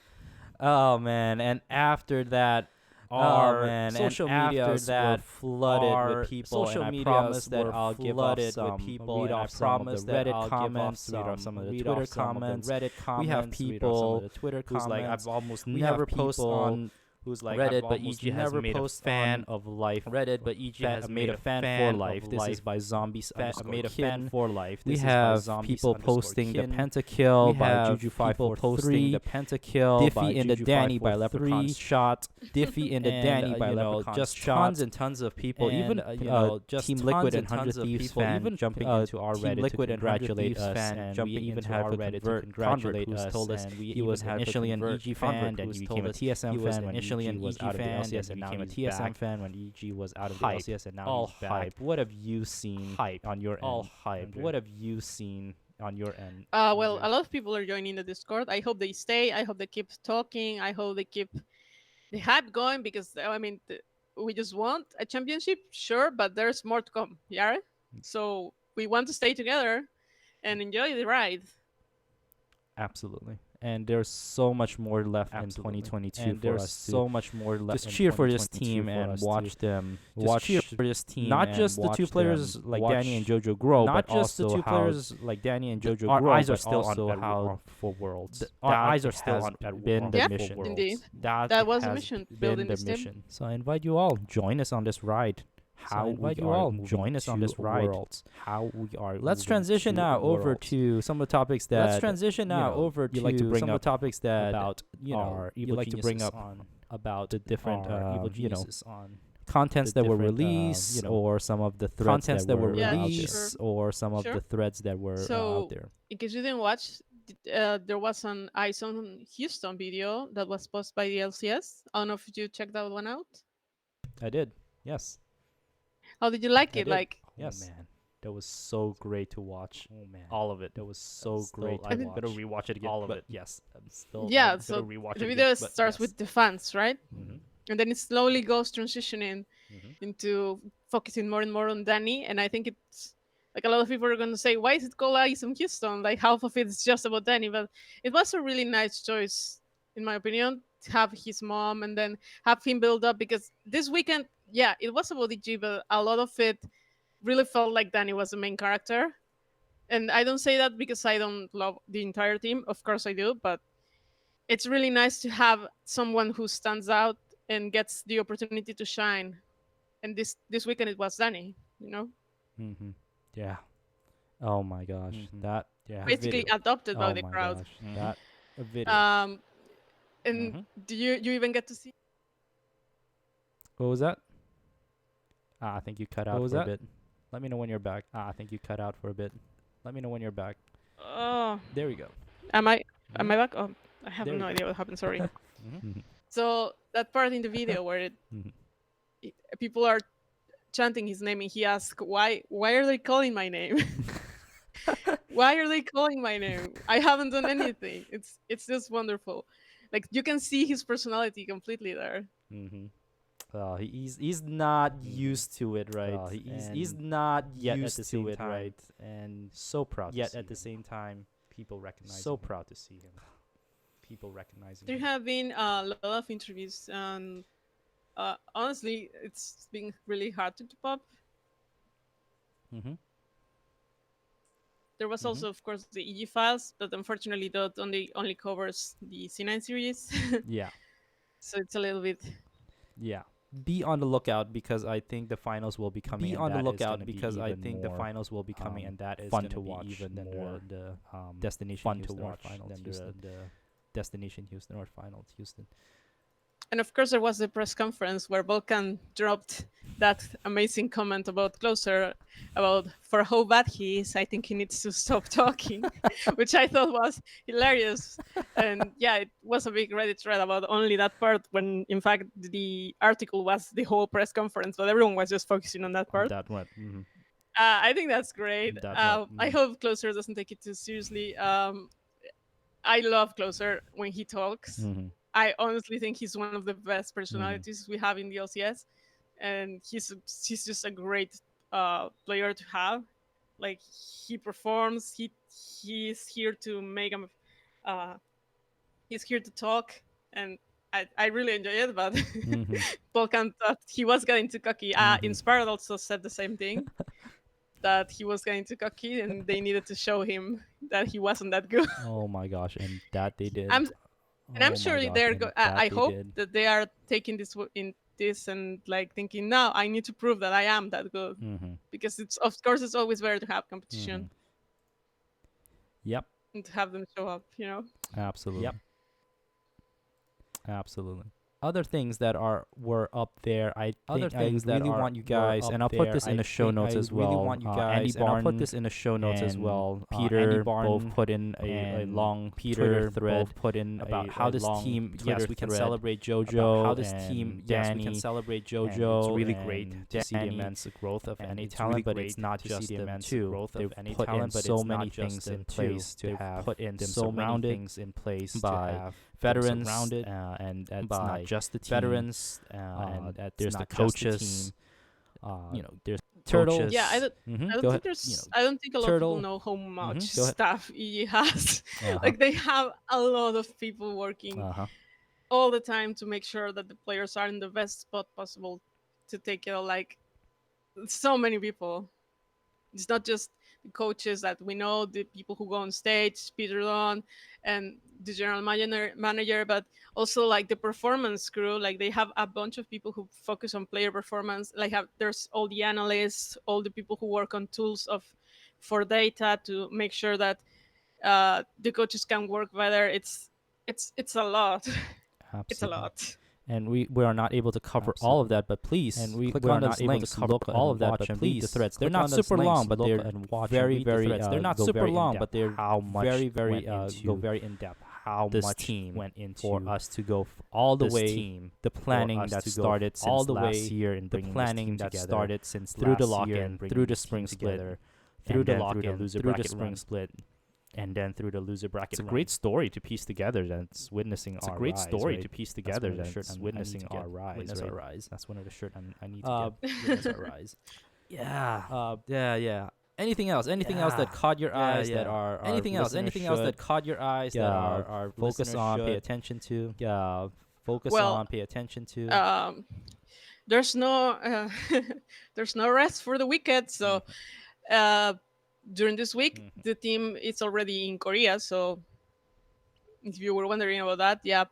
Oh man, and after that, our social after medias that were flooded our with people, social and I medias promise that were I'll give off flooded some with people, read and I off some of promise the that Reddit I'll give comments, off read off some of the read Twitter off some of the comments, Reddit comments. We have read off some of people the Twitter who's comments. like, I've almost we never have post people on who's like Reddit, I've but almost EG has never made a post fan on of life. Reddit, but EG has made a fan for life. This is by zombies. Made a fan for life. We have people posting the pentakill by Juju 543, the pentakill by Diffie into Juju Danny by 543, Leprechaun shot, Diffie into Danny by Leprechaun just shot, tons and tons of people, and, even just Team tons Liquid and and 100 tons of Thieves people, fan even jumping into our Team Reddit Liquid to and 100 congratulate Thieves us, fan and jumping we even into have our a Reddit to convert congratulate who's us, told us and he was initially an EG fan, and he became a TSM fan when EG was out of the LCS, and now became a TSM fan when EG was out of the LCS, and now all he's back. hype. What have you seen Hype on your end? all hype. Andre? What have you seen on your end? Well, a lot of people are joining the Discord. I hope they stay. I hope they keep talking. I hope they keep the hype going because I mean, we just want a championship, sure, but there's more to come. Yeah. So we want to stay together and enjoy the ride. Absolutely. And there's so much more left Absolutely. in 2022 And for there's us so much more left just in cheer for this 2022 team for and us watch to them. just Watch cheer for this team not and just the two watch players them like watch- Danny and Jojo grow, not but just the also two how players like Danny and Jojo our grow, eyes are but still also on how for Worlds. our That eyes are still has on been the Yeah, mission. Worlds. indeed. That That was the has mission, been building the this team. mission. So I invite you all join us on this ride. How I invite we you are all moving join us on to this ride. Worlds. How we are. Let's moving transition to now over Worlds. to some of the topics that Let's transition you now know, over you to like to bring some up of the topics that about are you evil like to bring geniuses up on about the different evil you know geniuses on contents the that were different, released or some of the threads contents that were Yeah, released or some of Sure. the threads that were So- out there. In case you didn't watch, there was an Ice on Houston video that was posted by the LCS. I don't know if you checked that one out. I did. Yes. How did you like I it? did. Like, Yes. man. That was so great to watch. Oh man. All of it. That was so Still, great to I'm watch. gonna rewatch it again. All of but it. Yes. I'm still. yeah, I'm so gonna rewatch the it video again, but starts yes. with the fans, right? Mhm. And then it slowly goes transitioning Mhm. into focusing more and more on Danny. And I think it's like a lot of people are going to say, why is it called Ice on Houston? Like half of it is just about Danny. But it was a really nice choice, in my opinion, to have his mom and then have him build up because this weekend, yeah, it was about EG, but a lot of it really felt like Danny was the main character. And I don't say that because I don't love the entire team. Of course I do, but it's really nice to have someone who stands out and gets the opportunity to shine. And this weekend it was Danny, you know, Mm-hmm. Yeah. Oh my gosh. Mhm. That Yeah. basically video. adopted by Oh the my crowd. gosh. Mhm. That video. And Mhm. do you even get to see? What was that? I think you cut out What was for that? a bit. Let me know when you're back. I think you cut out for a bit. Let me know when you're back. Oh, There we go. am I back? Oh, I have There no Mm-hmm. you idea what happened. Sorry. Mhm. So that part in the video where Mhm. people are chanting his name and he asks, "Why are they calling my name? Why are they calling my name? I haven't done anything." It's just wonderful. Like you can see his personality completely there. Mm-hmm. He's not Mhm. used to it, right? He's And not yet used at the to same it, time, right? and So proud. yet to at the see him. same time, people recognize. So him. proud to see him. People recognizing There him. have been a lot of interviews, and honestly, it's been really hard to keep up. Mm-hmm. There was Mhm. also, of course, the EG files, but unfortunately, that only covers the C9 series, Yeah. so it's a little bit. Yeah. Be on the lookout because I think the finals will be coming. Be and on the that is lookout gonna be because I even think the more, finals will be coming, and that is fun gonna to be watch even than more the destination fun to Houston or watch finals than Houston. the Destination Houston or Finals Houston. And of course, there was the press conference where Vulcan dropped that amazing comment about Closer, about for how bad he is. I think he needs to stop talking, which I thought was hilarious. And yeah, it was a big Reddit thread about only that part, when in fact the article was the whole press conference, but everyone was just focusing on that part. That one. Mm-hmm. I think that's great. That I hope Closer doesn't take it too seriously. I love Closer when he talks. Mm-hmm. I honestly think he's one of the best personalities we have in the LCS, and he's just a great player to have. Like he performs, he's here to make him. He's here to talk, and I really enjoy it. But Mm-hmm. Volkan thought he was getting too cocky. Mhm. Inspired also said the same thing. That he was getting too cocky, and they needed to show him that he wasn't that good. Oh my gosh, and that they did. I'm And I'm Oh sure my gosh, they're. and I they hope did. that they are taking this in this and like thinking, now I need to prove that I am that good, Mm-hmm. because it's, of course, it's always better to have Mm-hmm. competition Yep. and to have them show up. You know. Absolutely. Yep. Absolutely. Other things that were up there, I really want you guys, and I'll put this in the show notes as well. Really want you guys, and I'll put this in the show notes as well. Peter both put in a long Twitter thread put in about how this team, yes, we can celebrate JoJo. How this team, yes, we can celebrate JoJo. It's really great to see the immense growth of any talent, but it's not just the immense growth of any talent, but so many things in place to have put in so many things in place by veterans, surrounded, and that's not just the team. Veterans, and there's the coaches. There's Turtle. coaches. Yeah, I don't think there's. I don't think a lot of people know how much staff EG has. Like, they have a lot of people working all the time to make sure that the players are in the best spot possible to take care of, like, so many people. It's not just the coaches that we know, the people who go on stage, Peter Don, and the general manager, but also like the performance crew. Like, they have a bunch of people who focus on player performance. Like, there's all the analysts, all the people who work on tools for data to make sure that the coaches can work better. It's a lot. Absolutely. It's a lot. And we are not able to cover all of that, but please click on those links to look all of that, but please the threads. They're not super long, but they're very they're not super long, but they're how much very go very in depth. How much team went into for us to go all the way, the planning that started all the way year, and the planning that started since through the lock-in, through the spring split, through the lock-in, through the spring split, and then through the loser bracket. It's a great story to piece together. That's witnessing our rise. It's a great story to piece together. That's witnessing our rise. Witness our rise. That's one of the shirt I need to get. Witness our rise. Yeah. Yeah. Anything else? Anything else that caught your eyes that are anything else? Anything else that caught your eyes that our focus on, pay attention to? Yeah. Focus on, pay attention to. There's no there's no rest for the wicked, so during this week the team is already in Korea. So if you were wondering about that, yeah,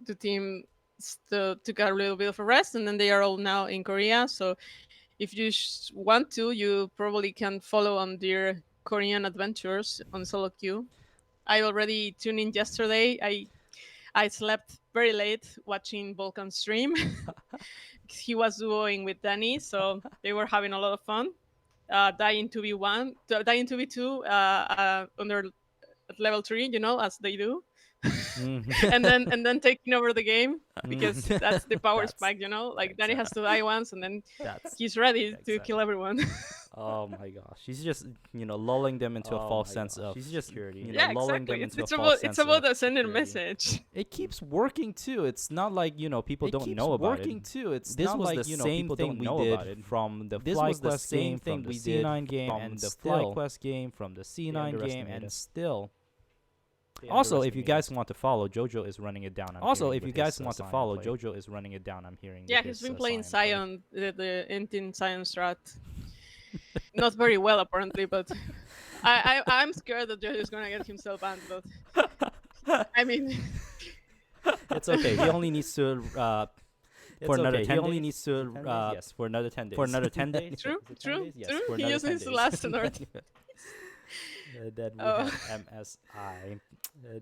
the team took a little bit of a rest, and then they are all now in Korea. So if you want to, you probably can follow on their Korean adventures on solo queue. I already tuned in yesterday. I slept very late watching Volkan stream. He was duoing with Danny, so they were having a lot of fun. Dying 2v1, dying 2v2 under level 3, as they do. and then taking over the game, because that's the power spike, like Danny has to die once, and then he's ready to kill everyone. Oh my gosh, she's just lulling them into a false sense of security. Lulling them into a false sense. It's about sending a message. It keeps working too. It's not like people don't know about it. It keeps working too. It's this was the same thing we did from the FlyQuest game, from the C9 game, and the FlyQuest game, from the C9 game, and still. Also, if you guys want to follow, JoJo is running it down. JoJo is running it down. I'm hearing. Yeah, he's been playing Sion, the Intin Sion strat. Not very well, apparently, but I'm scared that JoJo is gonna get himself banned. But I mean, it's okay. He only needs to for another 10 days. He only needs to yes, for another 10 days. For another 10 days. True. Yes, he just needs to last another 10 days. Then we have MSI.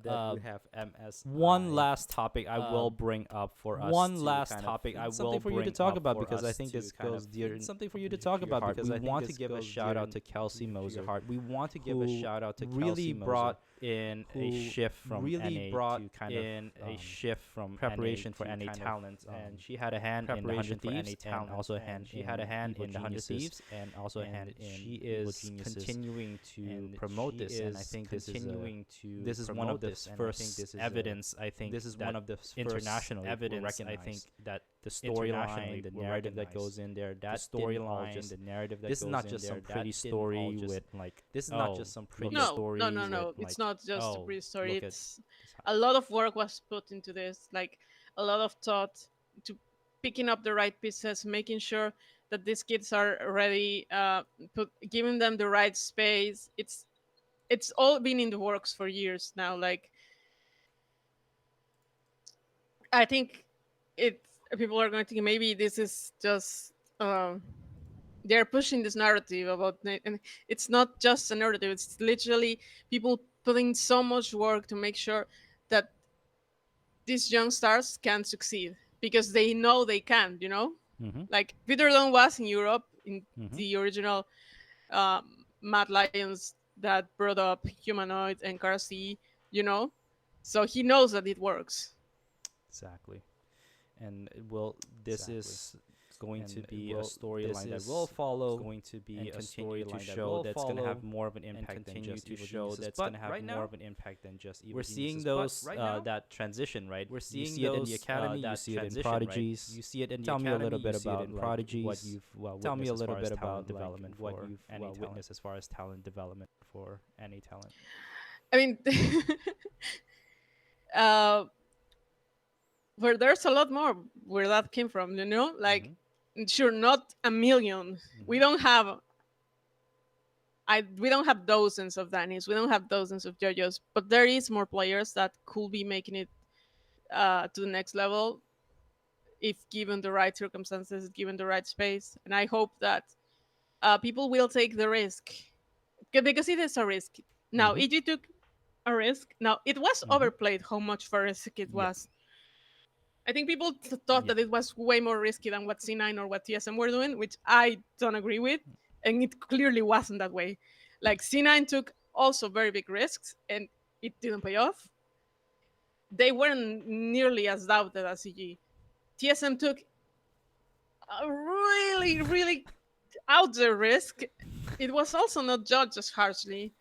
Then we have MSI. One last topic I will bring up for us. One last topic I will something for you to talk about, because I think this goes dear. Something for you to talk about, because I want to give a shout out to Kelsey Moser. We want to give a shout out to Kelsey Moser. Brought in a shift from really brought to kind in of a shift from preparation for NA talent, and she had a hand in the 100 Thieves, and also a hand. She had a hand in the 100 Thieves, and also a hand in. She is continuing to promote this, and I think this is one of the first evidence. I think this is one of the international evidence. I think that the storyline, the narrative that goes in there, that storyline, the narrative that goes in there. This is not just some pretty story with like. This is not just some pretty story. No. It's not just a pretty story. It's a lot of work was put into this, like a lot of thought to picking up the right pieces, making sure that these kids are ready, giving them the right space. It's all been in the works for years now. Like, I think people are going to think maybe this is just they're pushing this narrative about, and it's not just a narrative. It's literally people putting so much work to make sure that these young stars can succeed because they know they can. Mm-hmm. Like Peter Dunne was in Europe in Mm-hmm. the original Mad Lions that brought up Humanoid and Karasi, so he knows that it works. Exactly. And this is going to be a storyline that will follow, going to be a storyline to show that's going to have more of an impact than just Evil Geniuses. That's going to have more of an impact than just Evil Geniuses. We're seeing those that transition, right? We're seeing you see it in the academy, you see it in Prodigies. You see it in the academy. Tell me a little bit about Prodigies. What you've tell me a little bit about development for what you've witnessed as far as talent development for any talent. I mean, where there's a lot more where that came from, like sure, not a million. We don't have dozens of Dannies, we don't have dozens of JoJos, but there is more players that could be making it to the next level if given the right circumstances, given the right space. And I hope that people will take the risk because it is a risk. Now, EG took a risk. Now, it was overplayed how much of a risk it was. I think people thought that it was way more risky than what C9 or what TSM were doing, which I don't agree with. And it clearly wasn't that way. Like C9 took also very big risks and it didn't pay off. They weren't nearly as doubted as CG. TSM took a really, really out there risk. It was also not judged as harshly.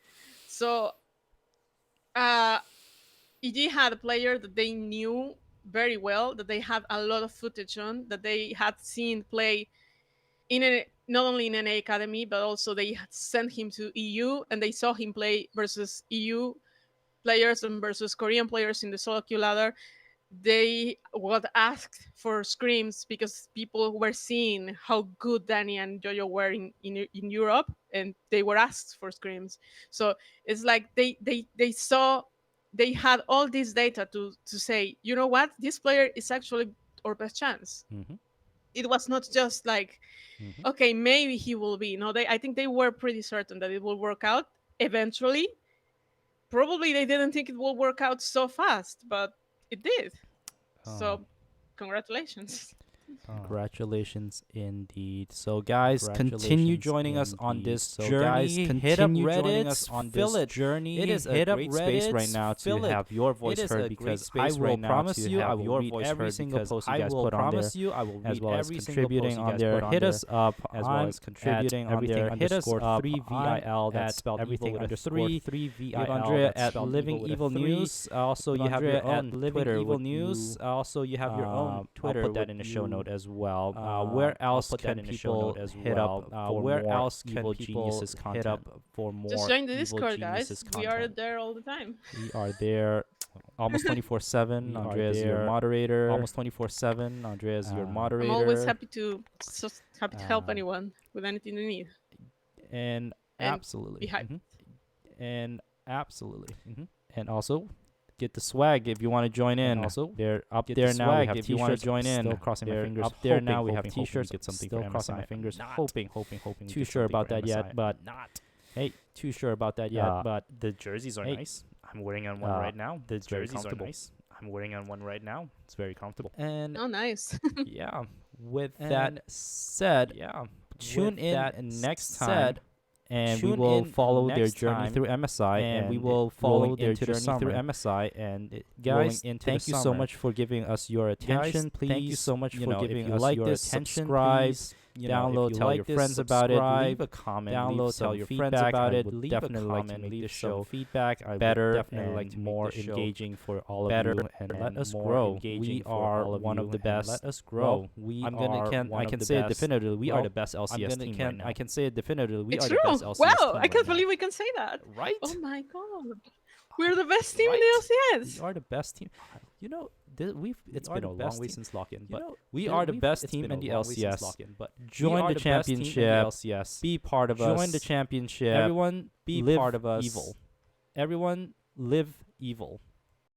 So EG had a player that they knew very well, that they had a lot of footage on, that they had seen play not only in an academy, but also they had sent him to EU and they saw him play versus EU players and versus Korean players in the solo queue ladder. They got asked for scrims because people were seeing how good Danny and Jojo were in Europe, and they were asked for scrims. So it's like they saw, they had all this data to say, you know what, this player is actually our best chance. It was not just like, okay, maybe he will be. No, I think they were pretty certain that it will work out eventually. Probably they didn't think it will work out so fast, but it did. So congratulations. Congratulations indeed. So guys, continue joining us on this journey. Hit up Reddit on this journey. It is a great space right now to have your voice heard, because I will promise you I will read every single post you guys put on there, as well as contributing on there. Hit us up as well as contributing on there. Hit us up 3VIL, that's spelled everything under 3VIL. Andrea at Living Evil News. Also, you have your own Living Evil News. Also, you have your own Twitter. I'll put that in the show note as well. Where else can people hit up? Where else can people hit up for more? Just join the Discord, guys. We are there all the time. We are there almost 24/7. Andrea is your moderator. Almost 24/7. Andrea is your moderator. I'm always happy to help anyone with anything they need. And absolutely. Be hyped. And absolutely. And also, get the swag if you want to join in. Also, they're up there now. We have t-shirts. Join in. Still crossing my fingers. Up there now. We have t-shirts. Get something. Still crossing my fingers. Hoping. Too sure about that yet, but not. Hey, too sure about that yet, but the jerseys are nice. I'm wearing on one right now. The jerseys are nice. I'm wearing on one right now. It's very comfortable. And oh, nice. Yeah. With that said, tune in next time. And we will follow their journey through MSI, and we will follow their journey through MSI. And guys, thank you so much for giving us your attention. Please, thank you so much for giving us your attention. Subscribe, download, tell your friends about it. Leave a comment, download, tell your friends about it. Definitely like to make the show feedback better, definitely like more engaging for all of you, and let us grow. We are one of the best. Let us grow. I can say it definitively. We are the best LCS team right now. I can say it definitively. We are the best LCS team. Wow, I can't believe we can say that. Right? Oh my god. We're the best team in the LCS. We are the best team. You know, it's been a long way since lock-in, but we are the best team in the LCS. But join the championship. Be part of us. Join the championship. Everyone be part of us. Evil. Everyone live evil.